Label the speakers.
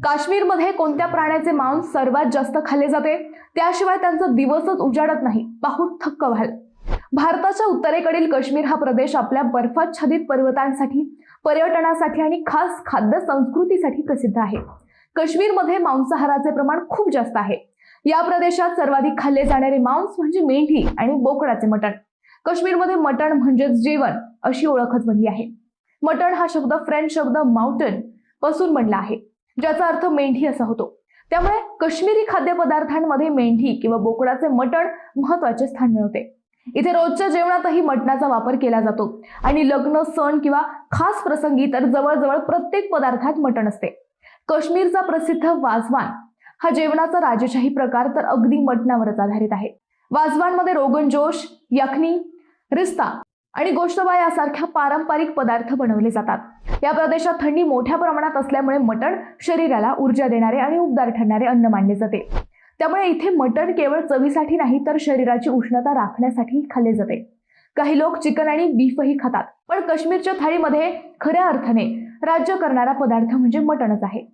Speaker 1: काश्मीरमध्ये कोणत्या प्राण्याचे मांस सर्वात जास्त खाल्ले जाते, त्याशिवाय त्यांचा दिवसच उजाडत नाही, पाहून थक्क व्हाल। भारताच्या उत्तरेकडील काश्मीर हा प्रदेश आपल्या बर्फाच्छादित पर्वतांसाठी, पर्यटनासाठी आणि खास खाद्य संस्कृतीसाठी प्रसिद्ध आहे। काश्मीरमध्ये मांसाहाराचे प्रमाण खूप जास्त आहे। या प्रदेशात सर्वाधिक खाल्ले जाणारे मांस म्हणजे मेंढी आणि बोकडाचे मटण। काश्मीरमध्ये मटण म्हणजेच जेवण अशी ओळखच बनली आहे। मटण हा शब्द फ्रेंच शब्द माउंटन पासून बनला आहे, ज्याचा अर्थ मेंढी असा होतो। त्यामुळे काश्मीरी खाद्यपदार्थांमध्ये मेंढी किंवा बोकडाचे मटण महत्त्वाचे स्थान मिळवते। इथे रोजच्या जेवणातही मटणाचा वापर केला जातो आणि लग्न, सण किंवा खास प्रसंगी तर जवळजवळ प्रत्येक पदार्थात मटण असते। काश्मीरचा प्रसिद्ध वाजवान हा जेवणाचा राजेशाही प्रकार तर अगदी मटणावरच आधारित आहे। वाजवानमध्ये रोगन जोश, यखनी, रिस्ता आणि गोश्तबा यासारख्या पारंपरिक पदार्थ बनवले जातात। या प्रदेशात थंडी मोठ्या प्रमाणात असल्यामुळे मटण शरीराला ऊर्जा देणारे आणि उबदार ठरणारे अन्न मानले जाते। त्यामुळे इथे मटण केवळ चवीसाठी नाही तर शरीराची उष्णता राखण्यासाठी खाल्ले जाते। काही लोक चिकन आणि बीफही खातात, पण काश्मीरच्या थाळीमध्ये खऱ्या अर्थाने राज्य करणारा पदार्थ म्हणजे मटणच आहे।